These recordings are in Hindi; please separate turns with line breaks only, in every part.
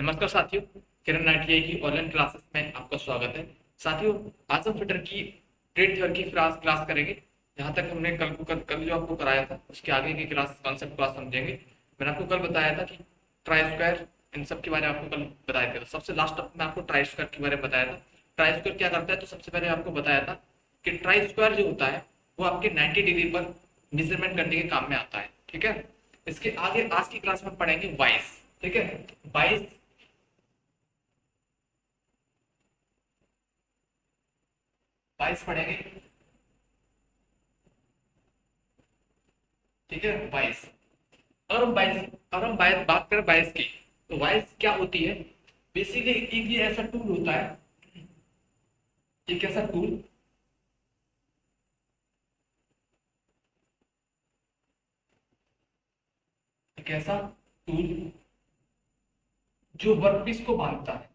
नमस्कार साथियों, किरण आईटीआई की ऑनलाइन क्लासेस में आपका स्वागत है। साथियों, आज हम फिटर की ट्रेड थ्योरी की क्लास करेंगे। जहां तक हमने कल जो आपको कराया था उसके आगे की क्लास कॉन्सेप्ट क्लास समझेंगे। मैंने आपको कल बताया था कि ट्राई स्क्वायर इन सब के बारे में आपको कल बताया था। सबसे लास्ट में आपको ट्राई स्क्वायर के बारे में बताया था। ट्राई स्क्वायर क्या करता है, तो सबसे पहले आपको बताया था कि ट्राई स्क्वायर जो होता है वो आपके 90 डिग्री पर मेजरमेंट करने के काम में आता है। ठीक है, इसके आगे आज की क्लास में पढ़ेंगे वाइस। ठीक है, वाइस बाईस पढ़ेंगे। ठीक है, बाईस। और हम बाईस बात करें बाईस की, तो बाईस क्या होती है? बेसिकली एक ये ऐसा टूल होता है, एक ऐसा टूल, एक ऐसा टूल जो वर्कपीस को बांधता है।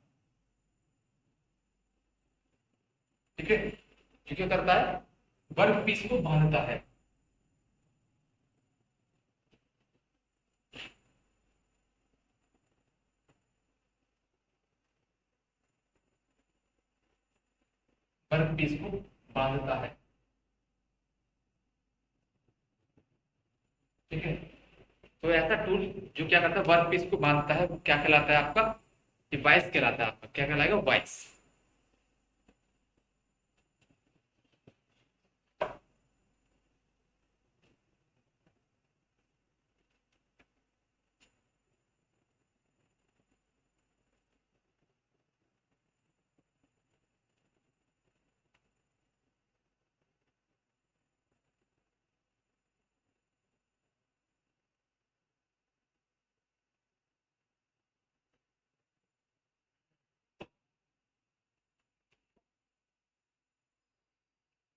ठीक है, जो क्या करता है, वर्कपीस को बांधता है। वर्कपीस को बांधता है। ठीक है, तो ऐसा टूल जो क्या करता है, वर्कपीस को बांधता है, वो क्या कहलाता है आपका? डिवाइस कहलाता है। आपका क्या कहलाएगा? वाइस।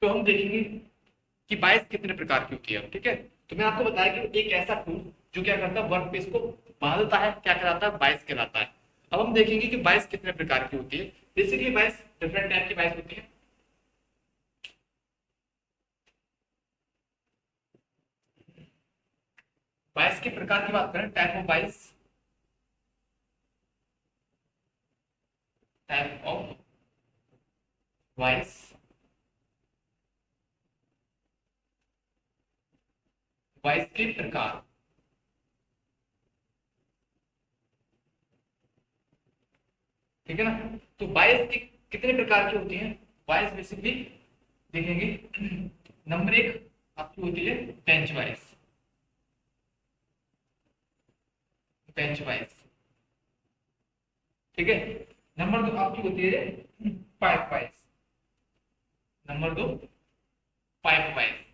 तो हम देखेंगे कि बाइस कितने प्रकार की होती है। ठीक है, तो मैं आपको बताया कि एक ऐसा टूल जो क्या करता है, वर्क पीस को बांधता है, क्या कहलाता है? बाइस कहलाता है। अब हम देखेंगे कि बाइस कितने प्रकार की होती है। बेसिकली बाइस डिफरेंट टाइप की बाइस होती है। बाइस के प्रकार की बात करें, टाइप ऑफ बाइस, टाइप ऑफ बाइस, बाइस के प्रकार। ठीक है ना, तो बाइस की कितने प्रकार की होती है? बाइस बेसिकली देखेंगे, नंबर एक आपकी होती है बेंच वाइज। Bench wise. ठीक है, नंबर दो आपकी होती है पाइप वाइज। नंबर दो पाइप वाइज।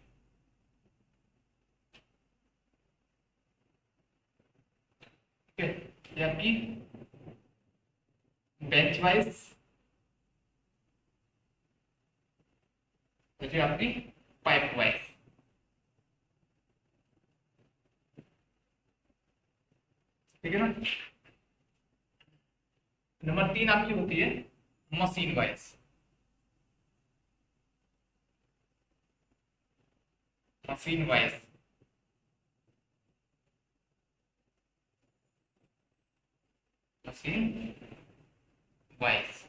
ठीक है, ये आपकी बेंच वाइज, ये आपकी पाइप वाइज। ठीक है ना, नंबर तीन आपकी होती है machine wise. Machine wise. Machine wise.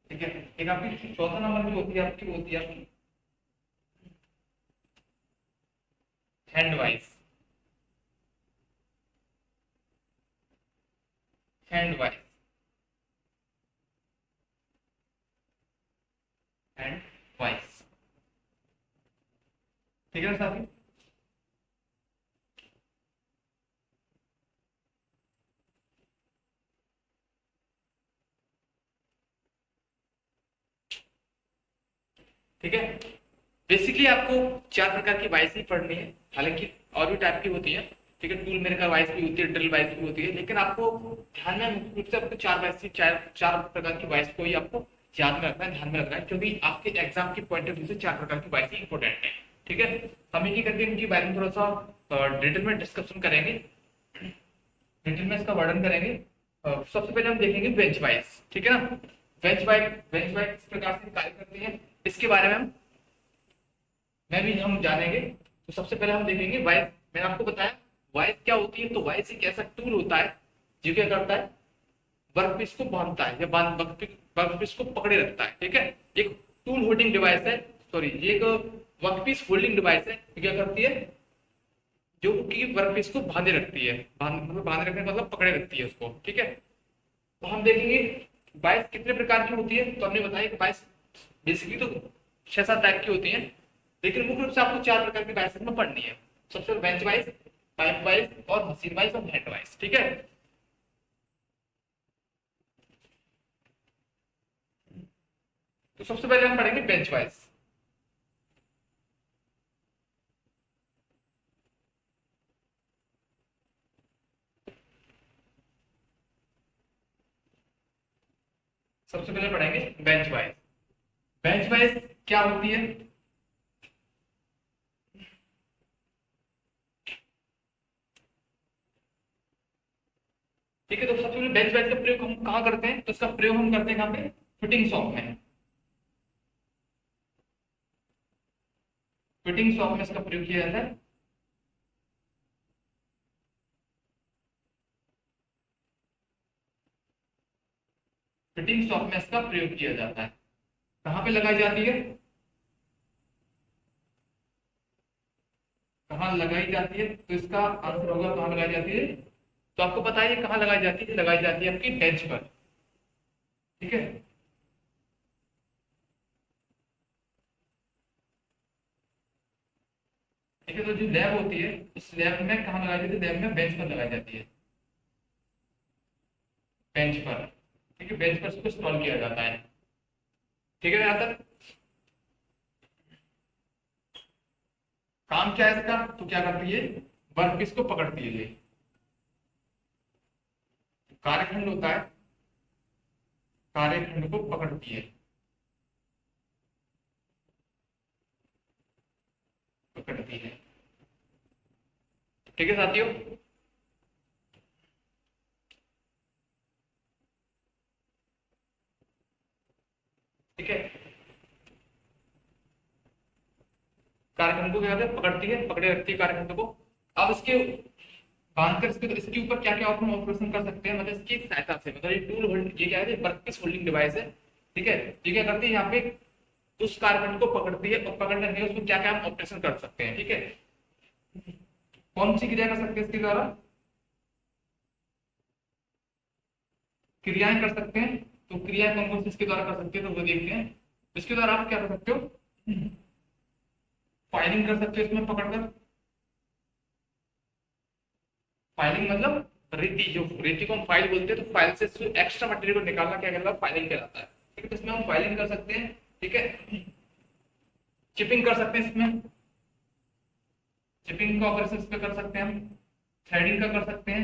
ठीक है, एक आपकी चौथा नंबर की होती है, आपकी होती है आपकी hand wise. Hand wise. Hand wise. ठीक है ना साथी? ठीक है, बेसिकली आपको चार प्रकार की वाइस ही पढ़नी है। हालांकि और भी टाइप की होती है। ठीक है, टूल मेकर वाइस भी होती है, ड्रिल वाइस भी होती है, लेकिन आपको ध्यान में मुख्य रूप से आपको चार वाइस की चार चार प्रकार की वाइस को ही आपको याद में रखना है, ध्यान में रखना है, क्योंकि आपके एग्जाम की पॉइंट ऑफ व्यू से चार प्रकार की वाइस ही इंपॉर्टेंट है। ठीक है, हम एक ही करके इनके बारे में थोड़ा सा डिटेल में डिस्कशन करेंगे, डिटेल में इसका वर्णन करेंगे। सबसे पहले हम देखेंगे बेंच वाइस। ठीक है ना, बेंच वाइस किस प्रकार से कार्य करती है, इसके बारे में मैं भी हम जानेंगे। तो सबसे पहले हम देखेंगे वाइस। मैंने आपको बताया वाइस क्या होती है, तो वाइस एक ऐसा टूल होता है जो क्या करता है, वर्कपीस को बांधता है या वर्कपीस को पकड़े रखता है। ठीक है, एक टूल होल्डिंग डिवाइस है, सॉरी ये एक वर्कपीस होल्डिंग डिवाइस है। क्या करती है, जो कि वर्कपीस को बांधे रखती है, मतलब बांधे रखने मतलब पकड़े रखती है उसको। ठीक है, तो हम देखेंगे बाइस कितने प्रकार की होती है। तो हमने बताया कि बाइस बेसिकली तो 6-7 टाइप की होती है, लेकिन मुख्य रूप से आपको 4 प्रकार की बाइस में पढ़नी है। सबसे पहले बेंच वाइज, पाइप वाइज और मशीन वाइज और हैंड वाइज। ठीक है, तो सबसे पहले हम पढ़ेंगे बेंच वाइज। सबसे पहले पढ़ेंगे बेंच वाइज। बेंच वाइज क्या होती है? ठीक है, तो सबसे पहले बेंच वाइज का प्रयोग हम कहाँ करते हैं? तो इसका प्रयोग हम करते हैं कहाँ पे? फिटिंग शॉप में। फिटिंग शॉप में इसका प्रयोग किया जाता है। फिटिंग शॉप में इसका प्रयोग किया जाता है। कहाँ पे लगाई जाती है? कहाँ लगाई जाती है? तो इसका आंसर होगा कहाँ लगाई जाती है। तो आपको पता है कहाँ लगाई जाती है? लगाई जाती है आपकी बेंच पर। ठीक है, ठीक है, तो जो लैब होती है इस लैब में कहाँ लगाई जाती है? लैब में बेंच पर लगाई जाती है, बेंच पर। ठीक है, बेंच पर इसको इंस्टॉल किया जाता है। ठीक है, यहाँ तक काम क्या है इसका? तो क्या करती है, वर्कपीस को पकड़ती है। ये कार्यखंड होता है, कार्यखंड को पकड़ती है, पकड़ती है। ठीक है साथियों, ठीक है, कार्यखंड को क्या कहते हैं? पकड़ती है, पकड़े रखती है कार्यखंड को। अब इसके बांधकर इसके, तो इसके ऊपर क्या क्या हम ऑपरेशन कर सकते हैं, मतलब इसकी सहायता से, मतलब ये टूल होल्ड, ये क्या है, वर्कपीस होल्डिंग डिवाइस है। ठीक है, ये क्या करती है, यहाँ पे उस कार्यखंड को पकड़ती है और पकड़ने के उसमें क्या क्या हम ऑपरेशन कर सकते हैं। ठीक है, कौन सी क्रिया कर सकते हैं इसके द्वारा? क्रियाएं कर सकते हैं। तो क्रियाएं कौन कौन सी इसके द्वारा कर सकते हैं, तो वो देखते हैं। इसके द्वारा आप क्या कर सकते हो? फाइलिंग कर सकते हो इसमें पकड़कर। फाइलिंग मतलब रेती, जो रेती को हम फाइल बोलते हैं, तो फाइल से एक्स्ट्रा मटेरियल को निकालना क्या कहलाता है? फाइलिंग कहलाता है। ठीक है, तो इसमें हम फाइलिंग कर सकते हैं। ठीक है, चिपिंग कर सकते हैं इसमें, चिपिंग का ऑपरेशन इस पे कर सकते हैं हम। थ्रेडिंग का कर सकते हैं।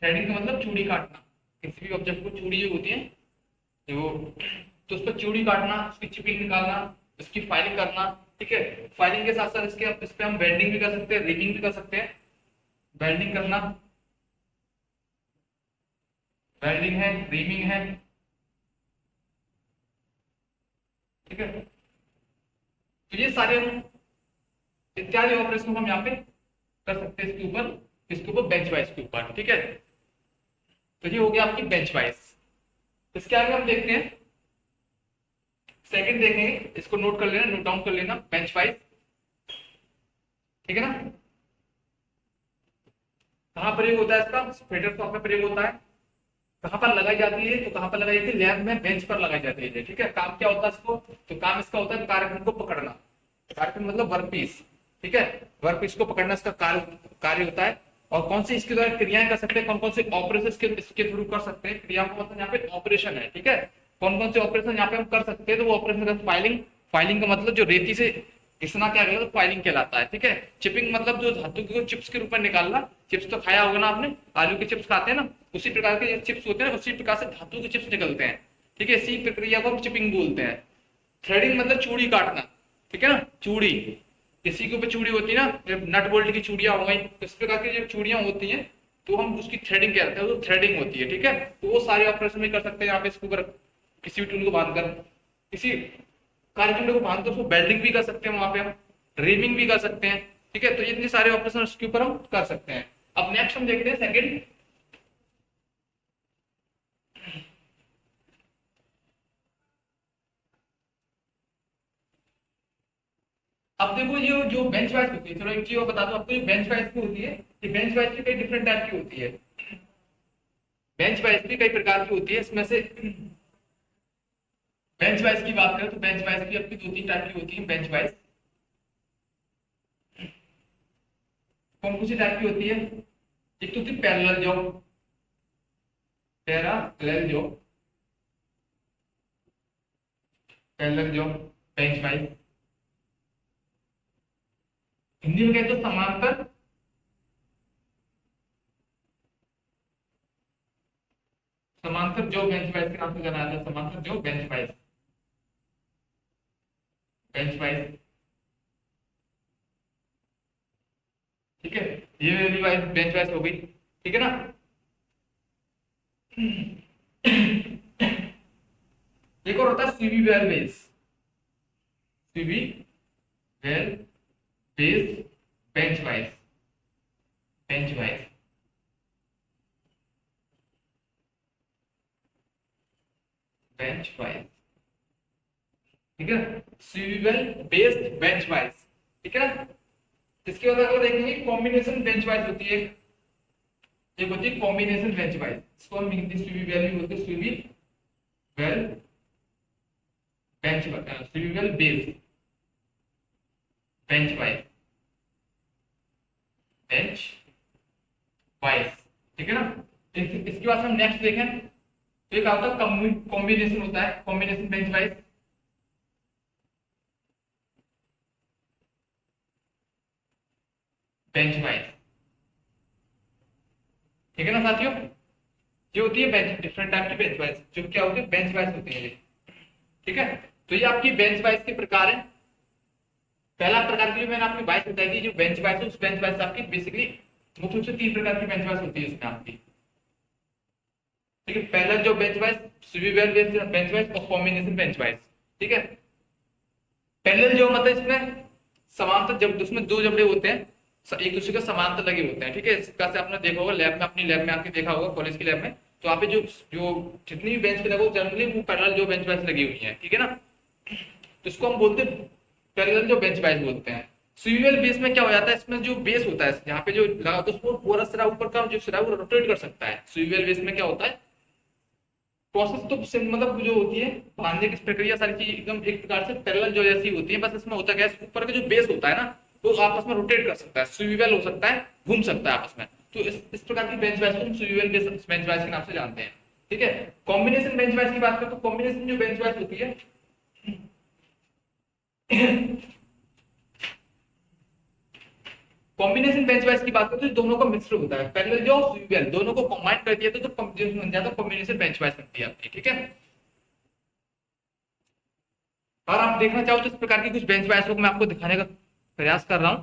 थ्रेडिंग का मतलब चूड़ी काटना, किसी भी ऑब्जेक्ट को चूड़ी जो होती है वो, तो उस पर चूड़ी काटना, उसकी चिपिंग निकालना, उसकी फाइलिंग करना। ठीक है, फाइलिंग के साथ साथ इसके इस पे हम बेंडिंग भी कर सकते हैं, रिमिंग भी कर सकते हैं। बेंडिंग करना, बेंडिंग है, रिमिंग है। ठीक है, तो ये सारे हम इत्यादि ऑपरेशन हम यहाँ पे कर सकते हैं इसके ऊपर बेंच वाइज के ऊपर। ठीक है, तो ये हो गया आपकी बेंच वाइज। इसके आगे हम देखते हैं, सेकंड देखेंगे, इसको नोट कर लेना, नोट डाउन कर लेना, बेंच वाइज। ठीक है ना, कहाँ प्रयोग होता है इसका? फिटर शॉप में प्रयोग होता है। कहाँ पर लगाई जाती है? तो कहाँ पर लगाई जाती है? लैब में बेंच पर लगाई जाती है। ठीक है, काम क्या होता है इसको? तो काम इसका होता है कार्यक्रम को पकड़ना। कार्यक्रम मतलब वर्कपीस। ठीक है, वर्कपीस को पकड़ना इसका कार्य होता है। और कौन सी इसके द्वारा क्रियाएं कर सकते हैं, कौन कौन से ऑपरेशन इसके थ्रू कर सकते हैं? क्रिया को मतलब यहाँ पे ऑपरेशन है। ठीक है, कौन कौन से ऑपरेशन यहाँ पे हम कर सकते हैं? तो वो ऑपरेशन फाइलिंग, फाइलिंग का मतलब जो रेती से घिसना क्या कहलाता है? फाइलिंग कहलाता है। ठीक है, चिपिंग मतलब जो धातु को चिप्स के रूप में निकालना। चिप्स तो खाया होगा ना आपने, आलू के चिप्स खाते हैं ना, उसी प्रकार के चिप्स होते हैं, उसी प्रकार से धातु के चिप्स निकलते हैं। ठीक है, इसी प्रक्रिया को हम चिपिंग बोलते हैं। थ्रेडिंग मतलब चूड़ी काटना। ठीक है ना, चूड़ी, किसी के ऊपर चूड़ी होती है ना, नट बोल्ट की चूड़ियां हो गई, इस प्रकार की जो चूड़ियां होती हैं, तो हम उसकी थ्रेडिंग कहते हैं, तो थ्रेडिंग होती है। ठीक है, तो वो सारे ऑपरेशन भी कर सकते हैं यहाँ पे इसके ऊपर, किसी भी टूल को बांधकर, किसी कार्यकुंड को बांधकर उसको बेल्डिंग भी कर सकते हैं, वहां पे हम रेमिंग भी कर सकते हैं। ठीक है, तो इतने सारे ऑपरेशन उसके ऊपर हम कर सकते हैं। अब नेक्स्ट हम देखते हैं सेकंड, अब देखो ये जो बेंच वाइज होती है, चलो एक चीज और बता दो आपको, ये बेंच वाइज की होती है, ये बेंच वाइज की कई डिफरेंट टाइप की होती है। बेंच वाइज भी कई प्रकार की होती है, इसमें से बेंच वाइज की बात करें तो बेंच वाइज भी आपकी दो तीन टाइप की होती है। बेंच वाइज कौन कौन सी टाइप की होती है? एक तो होती है parallel job, parallel job, parallel job bench wise, Hindi में कहते हैं समांतर, समांतर जो बेंच वाइज के नाम से जाना जाता है, समांतर जो बेंच वाइज, बेंच वाइज, ठीक है। ये वाली वाइज बेंच वाइज हो गई, ठीक है ना। एक और होता है CV well base, CV well base bench wise, bench wise, bench wise, ठीक है। CV well based bench wise, ठीक है ना। इसके बाद अगर देखेंगे कॉम्बिनेशन बेंच वाइज होती है, एक होती है कॉम्बिनेशन बेंच वाइज, इसको हम हिंदी सीवी वेल भी बोलते हैं, CV well bench, CV well base bench wise, bench wise, ठीक है ना। इसके बाद हम नेक्स्ट देखें तो एक आता है कॉम्बिनेशन होता है, combination bench wise, bench wise, ठीक है ना साथियों। ये होती है बेंच, डिफरेंट टाइप की बेंच वाइज, जो क्या होती है बेंच वाइज होती है, ठीक है। तो ये आपकी बेंच वाइज के प्रकार है। पहला प्रकार की जो मैंने आपकी वाइज बताई थी, जो बेंच वाइज है, उस बेंच वाइज आपकी बेसिकली मुख्य रूप से तीन प्रकार की बेंच वाइज होती है इसमें आपकी, ठीक है। पहला जो bench wise civil bench wise और कॉम्बिनेशन बेंच वाइज, ठीक है। पैरेलल जो मतलब इसमें समांतर, जब उसमें दो जबड़े होते हैं एक दूसरे के समांतर लगे होते हैं, ठीक है। इस प्रकार से आपने देखा होगा लैब में, अपनी लैब में आके देखा होगा, कॉलेज की लैब में, तो वहाँ पे जो जो जितनी भी बेंच पे लगा जनरली वो पैरेलल जो बेंच वाइज लगी हुई है, ठीक है ना। तो इसको हम बोलते हैं पैरेलल जो बेंच वाइज बोलते हैं। सिविल बेस में क्या हो जाता है, इसमें जो बेस होता है यहाँ पे जो लगा होता है उसको पूरा सिरा ऊपर का जो सिरा वो रोटेट कर सकता है। सिविल बेस में क्या होता है प्रोसेस तो मतलब जो होती है बांधने की प्रक्रिया सारी चीज एकदम एक प्रकार से पैरेलल जो जैसी होती है, बस इसमें होता क्या है ऊपर का जो बेस होता है ना वो आपस में रोटेट कर सकता है, स्विवेल हो सकता है, घूम सकता है आपस में। तो इस प्रकार की बेंच वाइज को हम स्विवेल बेंच वाइज के नाम से जानते हैं, ठीक है। कॉम्बिनेशन बेंच वाइज की बात करें तो कॉम्बिनेशन जो बेंच वाइज होती है कॉम्बिनेशन बेंच वाइज की बात करें तो दोनों का मिक्सर होता है, पैरेलल जो स्विवेल दोनों को कंबाइन कर दिया तो बन जाता है कॉम्बिनेशन बेंच वाइज बनती है आपकी, ठीक है। और आप देखना चाहो तो इस प्रकार की कुछ बेंच वाइज को मैं आपको दिखाने का प्रयास कर रहा हूं।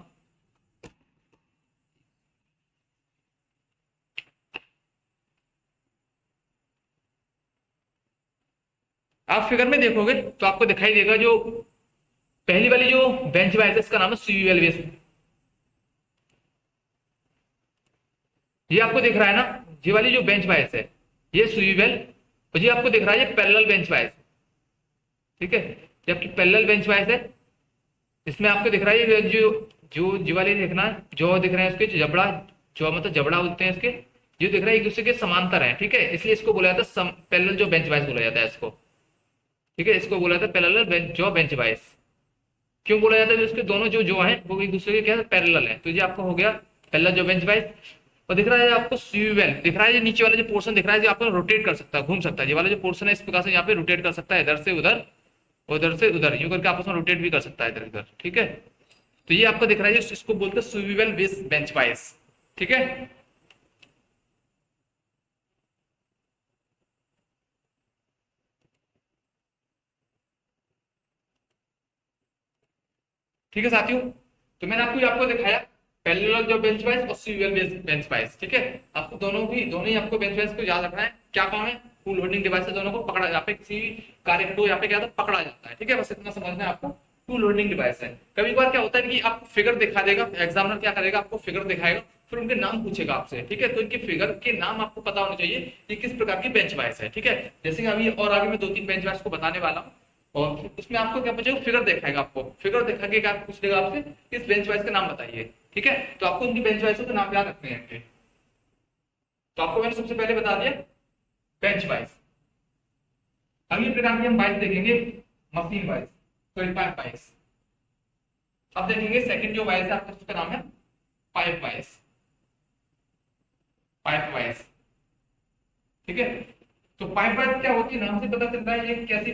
आप फिगर में देखोगे तो आपको दिखाई देगा जो पहली वाली जो बेंच वाइज है इसका नाम है स्विवेल बेस, ये आपको दिख रहा है ना, ये वाली जो बेंच वाइज है ये स्विवेल, और ये आपको दिख रहा है ये पैरेलल बेंच वाइज, ठीक है। ये आपकी पैरेलल बेंच वाइज है, इसमें आपको दिख रहा है ये जो जो जो वाले देखना जो दिख रहे हैं इसके जो जबड़ा, जो मतलब जबड़ा होते हैं इसके, जो दिख रहा है एक दूसरे के समांतर है, ठीक है। इसलिए इसको बोला जाता है पैरेलल जो बेंच वाइज बोला जाता है इसको, ठीक है। इसको बोला जाता है पैरेलल जो बेंच वाइज, क्यों बोला जाता है इसके दोनों जो है वो एक दूसरे के क्या पैरेलल है। तो ये आपको हो गया पैरेलल जो बेंच वाइज। और दिख रहा है आपको स्विवेल दिख रहा है, ये नीचे वाला जो पोर्शन दिख रहा है जो आपको रोटेट कर सकता है, घूम सकता है, ये वाला जो पोर्शन है इस प्रकार से यहाँ पे रोटेट कर सकता है, इधर से उधर उधर से उधर यूं करके आपस में रोटेट भी कर सकता है इधर उधर, ठीक है। तो ये आपको दिख रहा है इसको बोलते हैं स्विवेल बेस बेंच वाइज, ठीक है। ठीक है साथियों, तो मैंने आपको दिखाया पैरेलल जो बेंच वाइज और स्विवेल बेस बेंच वाइज, ठीक है। आपको दोनों ही आपको बेंच वाइज को याद रखना है। क्या काम है, टूल होल्डिंग डिवाइस दोनों को पकड़ा, यहाँ पे किसी कार्य को यहाँ पे क्या था पकड़ा जाता है, ठीक है। बस इतना समझना है आपको, टूल होल्डिंग डिवाइस है। कभी कभार क्या होता है कि आपको फिगर दिखा देगा, एग्जामिनर क्या करेगा आपको फिगर दिखाएगा, फिर उनके नाम पूछेगा आपसे, ठीक है। तो इनके फिगर के नाम आपको पता होना चाहिए कि किस प्रकार की बेंच वाइज है, ठीक है। जैसे अभी और आगे मैं दो तीन बेंच वाइज को बताने वाला हूँ, और फिर उसमें आपको क्या बचेगा, फिगर दिखाएगा, आपको फिगर दिखा के आप पूछ लेगा आपसे कि इस बेंच वाइज का नाम बताइए। ठीक है, तो आपको उनकी बेंच वाइज का नाम याद रखने हैं। तो आपको मैंने सबसे पहले बता दिया बेंच वाइज। अगली प्रकार की हम वाइज देखेंगे machine wise, sorry pipe wise. अब देखेंगे सेकंड जो वाइज है आपका, उसका नाम है पाइप वाइज। पाइप वाइज, ठीक है। तो पाइप वाइज क्या होती है, नाम से पता चलता है ये कैसी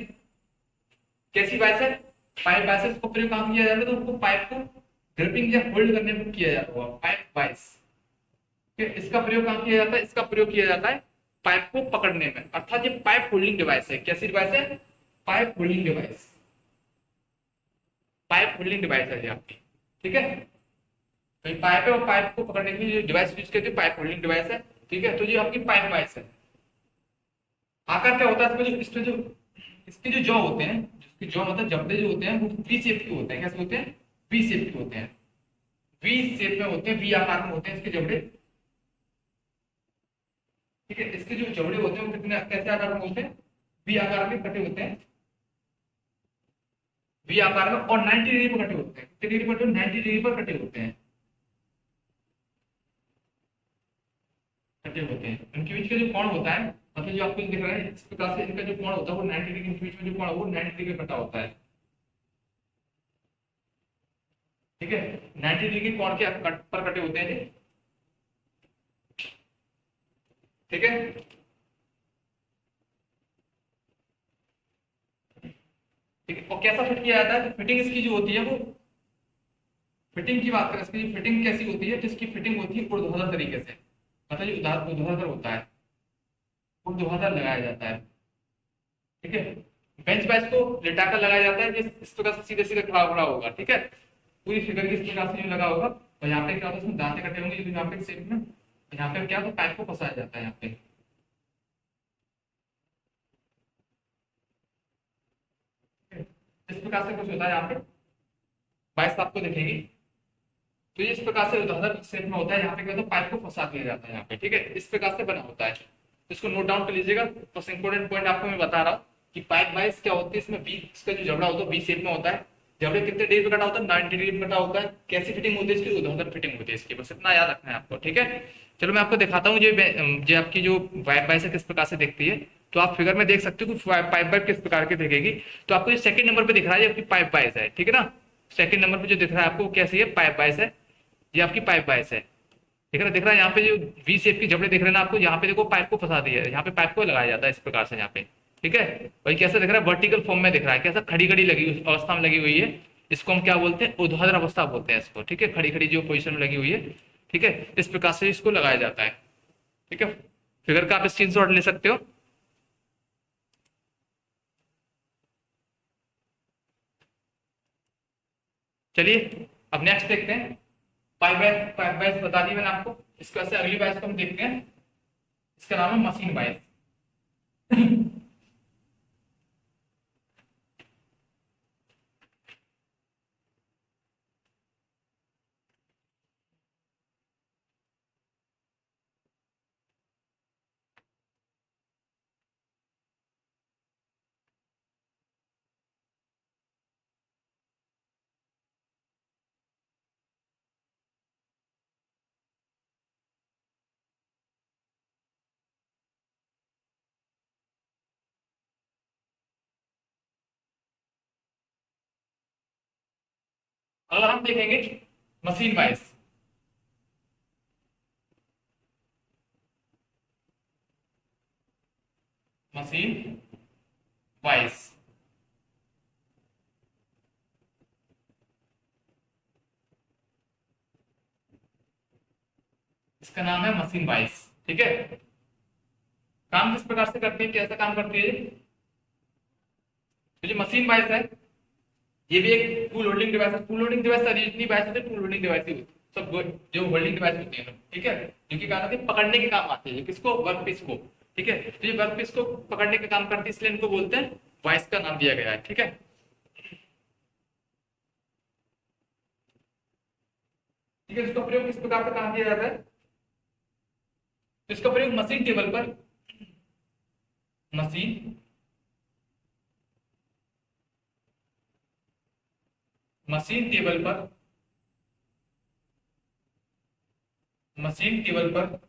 कैसी वाइज है। पाइप वाइज को प्रयोग कहाँ किया जाता है, तो उसको पाइप को ग्रिपिंग या होल्ड करने में किया जाता है पाइप वाइज। इसका प्रयोग कहाँ किया जाता है, इसका प्रयोग किया जाता है पाइप को पकड़ने में, अर्थात ये पाइप होल्डिंग डिवाइस है। कैसी डिवाइस है, pipe holding device. Pipe holding device है ये आपकी, ठीक है। तो ये पाइप है और पाइप को पकड़ने के लिए जो डिवाइस यूज करती है पाइप होल्डिंग डिवाइस है, ठीक है। तो ये आपकी पाइप डिवाइस है। आकार क्या होता है इसमें जो इसके जो जॉ होते हैं, जिसके जॉ मतलब जबड़े जो होते हैं वो वी शेप के होते हैं। कैसे होते हैं, वी शेप के होते हैं। वी शेप में होते हैं, वी आकार में होते हैं इसके जबड़े, ठीक है। इसके जो जबड़े होते हैं वो कितने कैसे आकार में होते हैं, वी आकार में कटे होते हैं। वी आकार में और 90 डिग्री पर कटे होते हैं। कितने डिग्री पर, 90 डिग्री पर कटे होते हैं, कटे होते हैं। इनके बीच का जो कोण होता है, मतलब जो आपको दिख रहा है इस प्रकार से, इनका जो कोण होता है वो 90 डिग्री, इनके बीच में जो कोण है वो 90 डिग्री कटा होता है, ठीक है। 90 डिग्री कोण के पर कटे होते हैं ये, ठीक है। ठीक है, और कैसा फिट किया जाता है, तो फिटिंग इसकी जो होती है वो, फिटिंग की बात करें इसकी फिटिंग कैसी होती है, जिसकी फिटिंग होती है ऊर्ध्वाधर तरीके से, मतलब जो ऊर्ध्वाधर होता है, ऊर्ध्वाधर लगाया जाता है, ठीक है। बेंच बेंच को लिटाकर लगाया जाता है, इस प्रकार से सीधे सीधे खड़ा खड़ा होगा, ठीक है। पूरी फिगर की इस प्रकार से जो लगा होगा, और यहाँ पे क्या होता है इसमें दांते कटे होंगे, यहाँ पे शेप में, यहाँ पे क्या होता है पाइप को फंसाया जाता है यहाँ पे, इस प्रकार से कुछ होता है यहाँ पे, बाइस आपको दिखेगी। तो ये इस प्रकार से ऊर्ध्वाधर शेप में होता है, यहाँ पे क्या होता है पाइप को फंसा दिया जाता है यहाँ पे, ठीक है। इस प्रकार से बना होता है, इसको नोट डाउन कर लीजिएगा। बस इंपॉर्टेंट पॉइंट आपको मैं बता रहा हूँ कि पाइप वाइज क्या होती है, इसमें वी, इसका जो जबड़ा होता है वी शेप में होता है। जबड़े कितने डिग्री पे कटा होता है, 90 डिग्री पे कटा होता है। कैसी फिटिंग होती है इसकी, ऊर्ध्वाधर फिटिंग होती है इसकी, बस इतना याद रखना है आपको, ठीक है। चलो मैं आपको दिखाता हूँ ये आपकी जो पाइप वाइज है किस प्रकार से दिखती है। तो आप फिगर में देख सकते हो कि पाइप वाइज किस प्रकार की दिखेगी। तो आपको ये सेकंड नंबर पे दिख रहा है, ये आपकी पाइप वाइज है, ठीक है ना। सेकंड नंबर पे जो दिख रहा है आपको कैसी है, पाइप वाइज है, ये आपकी पाइप वाइज है, ठीक है ना। दिख रहा है यहाँ पे जो वी शेप की जबड़े दिख रहे हैं ना आपको, यहाँ पे देखो पाइप को फंसा दिया है, यहाँ पे पाइप को लगाया जाता है इस प्रकार से यहाँ पे, ठीक है। वही कैसे दिख रहा है, वर्टिकल फॉर्म में दिख रहा है, कैसा खड़ी खड़ी लगी अवस्था में लगी हुई है। इसको हम क्या बोलते हैं, ऊर्ध्वाधर अवस्था बोलते हैं इसको, ठीक है। खड़ी खड़ी जो पोजीशन में लगी हुई है, ठीक है, इस प्रकार से इसको लगाया जाता है, ठीक है। फिगर का आप स्क्रीनशॉट ले सकते हो। चलिए अब नेक्स्ट देखते हैं। पाइप वाइज बता दी मैंने आपको, इसके बाद से अगली वाइज को हम देखते हैं, इसका नाम है मशीन वाइज। अगर हम देखेंगे मशीन वाइज, मशीन वाइज, इसका नाम है मशीन वाइज, ठीक है। काम किस प्रकार से करती है, कैसा काम करती है ये, तो जो मशीन वाइज है ये भी एक टूल होल्डिंग डिवाइस है। टूल होल्डिंग डिवाइस सारी जितनी डिवाइस होती है टूल होल्डिंग डिवाइस ही होती है, सब जो होल्डिंग डिवाइस होती है, ठीक है। जो कि काम आती है, पकड़ने के काम आते हैं, किसको, वर्क पीस को, ठीक है। तो ये वर्क पीस को पकड़ने का काम करती है, इसलिए इनको बोलते हैं वाइस का नाम दिया गया है, ठीक है। ठीक है, इसका प्रयोग किस प्रकार से काम किया जाता है, तो इसका प्रयोग मशीन टेबल पर, मशीन मशीन टेबल पर मशीन टेबल पर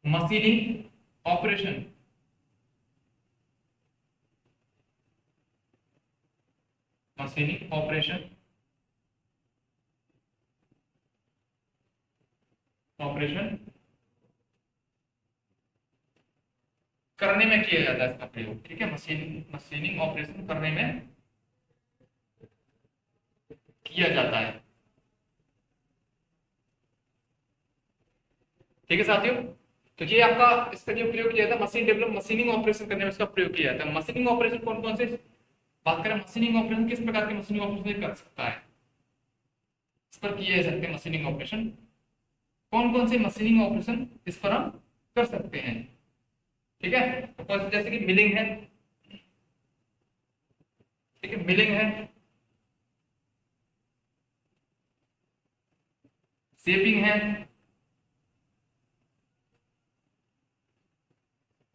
machining operation machining operation operation करने में किया जाता है इसका प्रयोग। ठीक है, मशीनिंग ऑपरेशन करने में किया जाता है। ठीक है साथियों, तो ये आपका इसका जो प्रयोग किया जाता है मशीन डेवलप मशीनिंग ऑपरेशन करने में इसका प्रयोग किया जाता है। मशीनिंग ऑपरेशन कौन कौन से बात करें, मशीनिंग ऑपरेशन किस प्रकार के मशीनिंग ऑपरेशन कर सकता है, इस पर किए जा सकते हैं मशीनिंग ऑपरेशन। कौन कौन से मशीनिंग ऑपरेशन इस पर हम कर सकते हैं। ठीक है, तो जैसे कि मिलिंग है, ठीक है, मिलिंग है, शेपिंग है,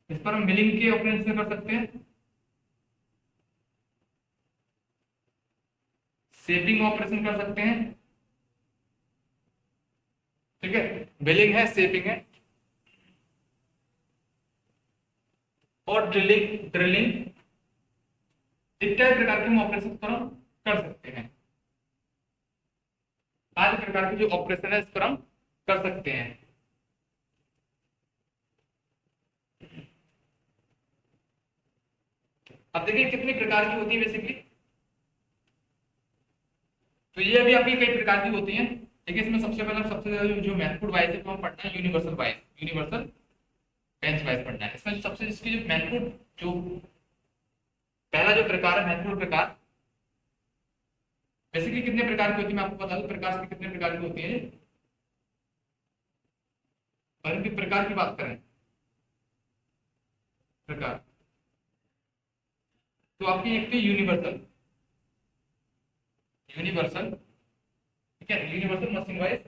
इस पर हम मिलिंग के ऑपरेशन कर सकते हैं, शेपिंग ऑपरेशन कर सकते हैं। ठीक है, मिलिंग है, शेपिंग है और ड्रिलिंग ड्रिलिंग इत्यादि प्रकार के हम ऑपरेशन पर हम कर सकते हैं। आदि प्रकार के जो ऑपरेशन है इस पर हम कर सकते हैं। अब देखिए कितनी प्रकार की होती है बेसिकली, तो ये अभी आपकी कई प्रकार की होती हैं। ठीक है, इसमें सबसे पहले सबसे ज्यादा जो महत्वपूर्ण वाइज है वो हम पढ़ना है universal wise, universal bench wise पढ़ना है। इसमें सबसे इसकी जो महत्वपूर्ण जो पहला जो प्रकार है महत्वपूर्ण प्रकार, बेसिकली कितने प्रकार की होती है मैं आपको बता दूं, प्रकाश की कितने प्रकार की होती है। और इनके प्रकार की बात करें प्रकार, तो आपकी एक तो यूनिवर्सल, यूनिवर्सल, ठीक है, universal machine wise,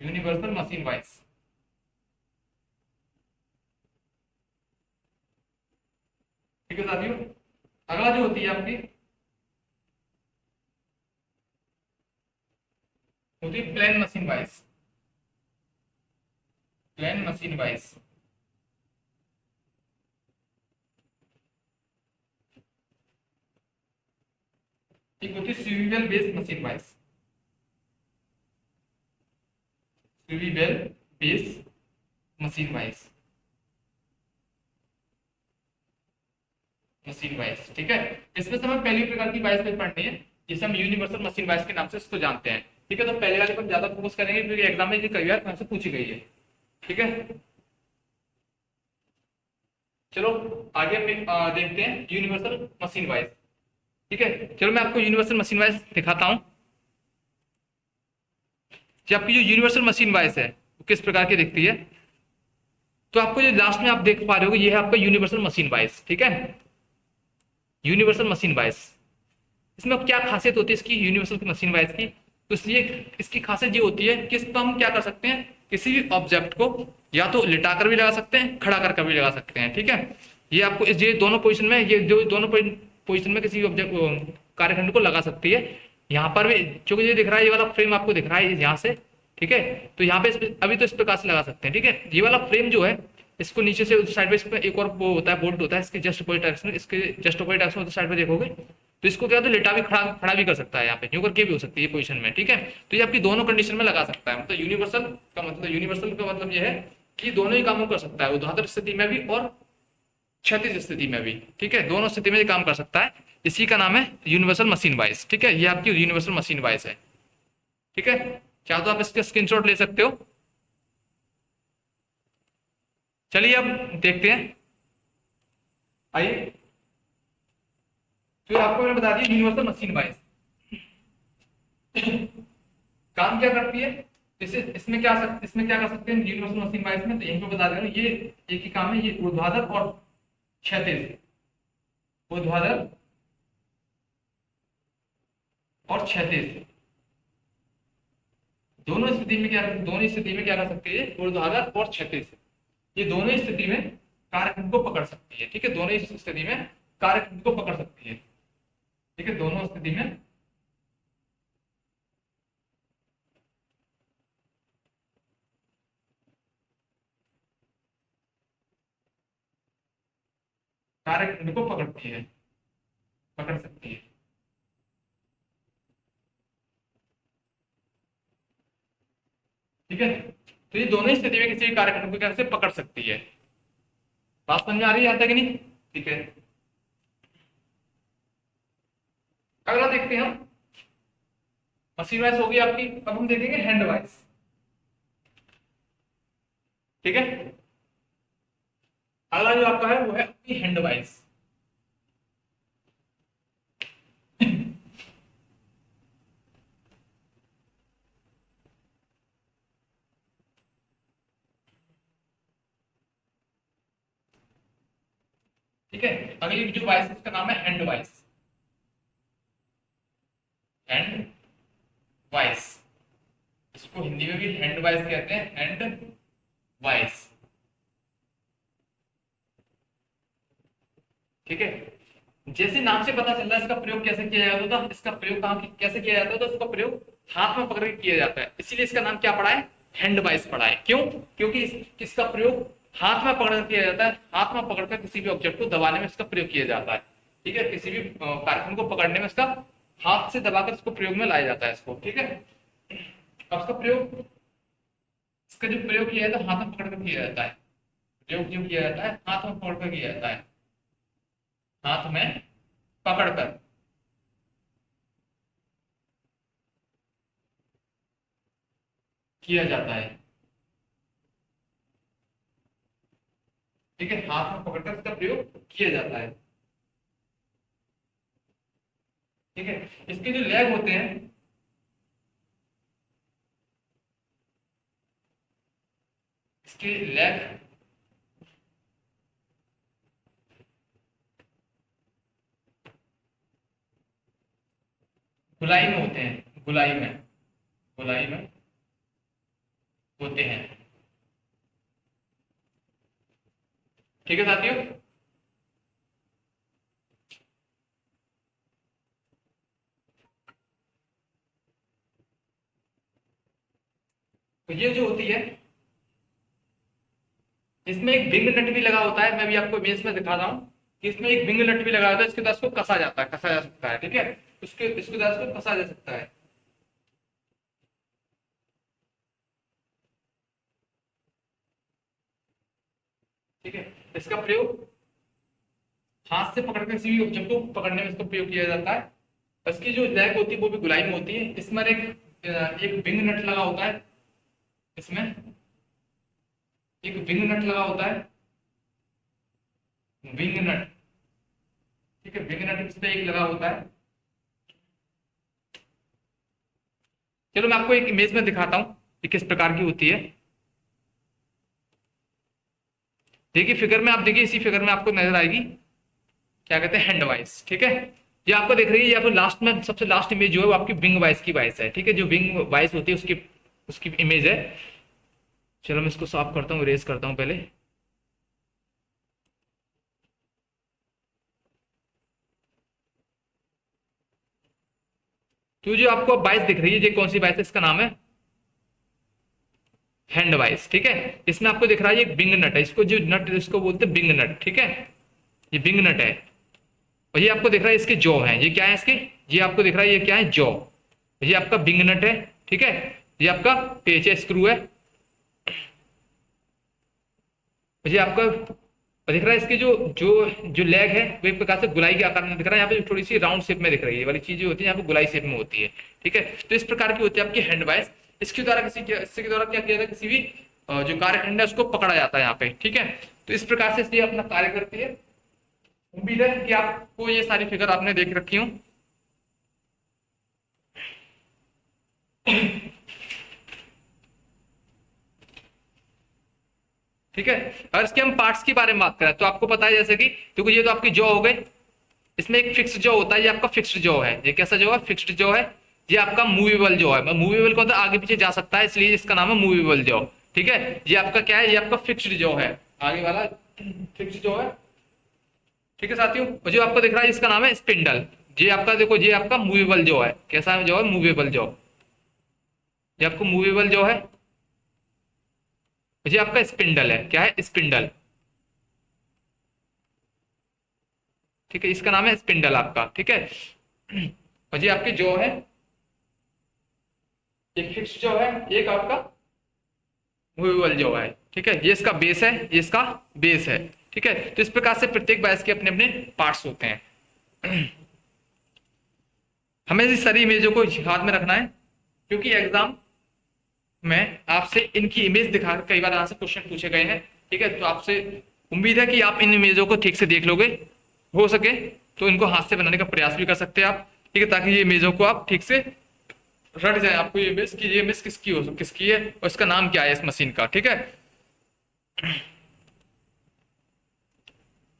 universal machine wise. ठीक है साथियों, अगला जो होती है आपकी होती है plain machine wise, plain machine wise. एक होती है स्यूविबल बेस्ड मशीन वाइज, स्यूविबल based machine wise, machine wise. ठीक है, इसमें से हमें पहली प्रकार की वाइज में पढ़नी है जिसे हम यूनिवर्सल मशीन वाइज के नाम से इसको जानते हैं। ठीक है, तो पहले वाले पर ज्यादा फोकस करेंगे क्योंकि एग्जाम में ये कई बार हमसे पूछी गई है। ठीक है, चलो आगे हम देखते हैं यूनिवर्सल मशीन वाइज। ठीक है, चलो मैं आपको यूनिवर्सल मशीन वाइज दिखाता हूं। जो आपकी जो यूनिवर्सल मशीन वाइज है वो किस प्रकार की दिखती है, तो आपको जो लास्ट में आप देख पा रहे हो ये है आपका यूनिवर्सल मशीन वाइज। ठीक है, यूनिवर्सल मशीन वाइज, इसमें क्या खासियत होती है इसकी यूनिवर्सल मशीन वाइज की, तो इसलिए इसकी खासियत ये होती है कि इस पर हम क्या कर सकते हैं, किसी भी ऑब्जेक्ट को या तो लिटा कर भी लगा सकते हैं, खड़ा कर भी लगा सकते हैं। ठीक है, ये आपको ये दोनों पोजीशन में, ये जो दोनों पोजीशन में किसी भी ऑब्जेक्ट कार्यखंड को लगा सकती है। यहाँ पर भी जो ये दिख रहा है, ये वाला फ्रेम आपको दिख रहा है यहाँ से। ठीक है, तो यहाँ पे अभी तो इस प्रकार से लगा सकते हैं। ठीक है, ये वाला फ्रेम जो है इसको नीचे से साइड पे, इसमें एक और वो होता है बोल्ट होता है इसके जस्ट अपोजिट डायरेक्शन में, इसके जस्ट अपोजिट डायरेक्शन में साइड पे देखोगे तो इसको क्या, तो लेटा भी खड़ा खड़ा भी कर सकता है, यहाँ पे न्यू करके भी हो सकती है पोजीशन में। ठीक है, तो ये आपकी दोनों कंडीशन में लगा सकता है। मतलब यूनिवर्सल का मतलब, यूनिवर्सल का मतलब ये है कि दोनों ही कामों कर सकता है, ऊर्ध्वाधर स्थिति में भी और क्षैतिज स्थिति में भी। ठीक है, दोनों स्थिति में ये काम कर सकता है, इसी का नाम है यूनिवर्सल मशीन वाइज। ठीक है, ये आपकी यूनिवर्सल मशीन वाइज है। ठीक है, चाहे तो आप इसके स्क्रीनशॉट ले सकते हो। चलिए अब देखते हैं, आइए, तो आपको मैंने बता दिया यूनिवर्सल मशीन वाइज काम क्या करती है। इसे इसमें क्या कर सकते हैं यूनिवर्सल मशीन वाइज में, तो यहीं पे बता दे रहा हूं, ये एक ही काम है, ये ऊर्ध्वाधर और क्षैतिज, ऊर्ध्वाधर और क्षैतिज दोनों स्थिति में क्या कर सकती है, ऊर्ध्वाधर और क्षैतिज। ये दोनों ही स्थिति में कार्यखंड को पकड़ सकती है। ठीक है, दोनों ही स्थिति में कार्यखंड को पकड़ सकती है। ठीक है, दोनों स्थिति में कार्यखंड को पकड़ती है, पकड़ सकती है। ठीक है, तो ये दोनों ही स्थिति में किसी भी कार्यखंड को कैसे पकड़ सकती है। बात समझ में आ रही है यहाँ तक नहीं? ठीक है, अगला देखते हैं हम। मशीन वाइज होगी आपकी, अब हम देखेंगे हैंड वाइज। ठीक है, अगला जो आपका है वो है आपकी हैंड वाइज। ठीक है, अगली जो वाइस इसका नाम है हैंड वाइस। हैंड वाइस, इसको हिंदी में भी हैंड वाइस कहते हैं, हैंड वाइस। ठीक है, जैसे नाम से पता चल रहा है इसका प्रयोग कैसे किया जाता था, इसका प्रयोग कहाँ कैसे किया जाता था, इसका प्रयोग हाथ में पकड़ के किया जाता है, इसीलिए इसका नाम क्या पड़ा है, हैंड वाइस पड़ा है। क्यों? क्योंकि इसका प्रयोग हाथ में पकड़ किया जाता है, हाथ में पकड़कर किसी भी ऑब्जेक्ट को दबाने में इसका प्रयोग किया जाता है। ठीक है, किसी भी कार्यक्रम को पकड़ने में इसका हाथ से दबाकर इसको प्रयोग में लाया जाता है इसको। ठीक है, अब इसका प्रयोग, इसका जो प्रयोग किया जाता है हाथ में पकड़कर किया जाता है। प्रयोग जो किया जाता है हाथ में पकड़कर किया जाता है, हाथ में पकड़कर। किया जाता है। ठीक है, हाथ में पकड़कर इसका प्रयोग किया जाता है। ठीक है, इसके जो लेग होते हैं, इसके लेग गुलाई में होते हैं, गुलाई में, गुलाई में होते हैं। ठीक है साथियों, तो ये जो होती है इसमें एक बिंग नट भी लगा होता है, मैं भी आपको इमेज में दिखा रहा हूँ कि इसमें एक बिंग नट भी लगा होता है, इसके द्वारा इसको कसा जाता है, कसा जा सकता है। ठीक है, इसके द्वारा इसको कसा जा सकता है। ठीक है, इसका प्रयोग हाथ से पकड़कर किसी भी ऑब्जेक्ट को पकड़ने में इसका प्रयोग किया जाता है। इसकी जो लैग होती है वो भी गुलाई में होती है। इसमें एक बिंग नट लगा होता है, इसमें एक विंग नट लगा होता है, विंग नट। ठीक है, विंग नट इस पे एक लगा होता है। चलो मैं आपको एक इमेज में दिखाता हूं कि किस प्रकार की होती है। देखिए फिगर में, आप देखिए इसी फिगर में आपको नजर आएगी क्या कहते हैं, हैंड वाइस। ठीक है, ये आपको देख रही है, ये आपको लास्ट में सबसे लास्ट इमेज जो है वो आपकी विंग वाइस की वाइस है। ठीक है, जो विंग वाइस होती है उसकी उसकी इमेज है। चलो मैं इसको साफ करता हूँ, इरेज करता हूँ पहले। तो जो आपको बाइस दिख रही है, ये कौन सी बाइस है, इसका नाम है हैंड वाइस। ठीक है, इसमें आपको दिख रहा है ये बिंग नट है, इसको जो नट इसको बोलते हैं बिंग नट। ठीक है, ये बिंग नट है। और ये आपको दिख रहा है इसके जॉ है, ये क्या है इसके, ये आपको दिख रहा है ये क्या है, जॉ। ये आपका बिंग नट है। ठीक है, ये आपका पेच है, स्क्रू है। ये आपका दिख रहा है इसके जो जो जो लेग है वो एक प्रकार से गुलाई के आकार में दिख रहा है। यहाँ पे थोड़ी सी राउंड शेप में दिख रही है, ये वाली चीज जो होती है यहाँ पे गुलाई शेप में होती है। ठीक है, तो इस प्रकार की होती है आपकी हैंड वाइस। इसके द्वारा इसके द्वारा क्या किया जाता है, किसी भी जो कार्यखंड है उसको पकड़ा जाता है यहाँ पे। ठीक है, तो इस प्रकार से ये अपना कार्य करती है। उम्मीद है कि आपको ये सारी फिगर आपने देख रखी हूँ। ठीक है, अगर इसके हम पार्ट्स के बारे में बात करें तो आपको पता है जैसे कि, क्योंकि ये तो आपकी जॉ हो गई, इसमें एक फिक्स्ड जॉ होता है, ये आपका फिक्स्ड जॉ है। ये कैसा जॉ है, फिक्स्ड जॉ है। ये आपका मूवेबल जॉ है, मूवेबल को तो आगे पीछे जा सकता है, इसलिए इसका नाम है मूवेबल जॉ। ठीक है, ये आपका क्या है, ये आपका फिक्स्ड जॉ है। आगे वाला फिक्स जो है, ठीक है साथियों। और जो आपको दिख रहा है इसका नाम है स्पिंडल। ये आपका देखो, ये आपका मूवेबल जो है, कैसा जो है, मूवेबल जो, ये आपको मूवेबल जो है, ये आपका स्पिंडल है। क्या है? स्पिंडल। ठीक है, इसका नाम है स्पिंडल आपका। ठीक है, और ये आपके जो है, एक फिक्स जो है, एक आपका मूवेबल जो है। ठीक है, ये इसका बेस है, ये इसका बेस है। ठीक है, तो इस प्रकार से प्रत्येक बाइस के अपने अपने पार्ट्स होते हैं। हमें इस सारी इमेजों को हाथ में रखना है, क्योंकि एग्जाम में आपसे इनकी इमेज दिखा कई बार यहाँ से क्वेश्चन पूछे गए हैं। ठीक है, तो आपसे उम्मीद है कि आप इन इमेजों को ठीक से देख लोगे। हो सके तो इनको हाथ से बनाने का प्रयास भी कर सकते हैं आप। ठीक है, ताकि ये इमेजों को आप ठीक से रट जाए आपको ये इमेज, कि ये इमेज किसकी है और इसका नाम क्या है इस मशीन का। ठीक है,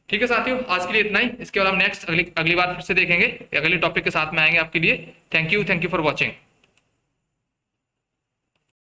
ठीक है साथियों, आज के लिए इतना ही। इसके बाद हम नेक्स्ट अगली बार फिर से देखेंगे, अगले टॉपिक के साथ में आएंगे आपके लिए। Thank you for watching.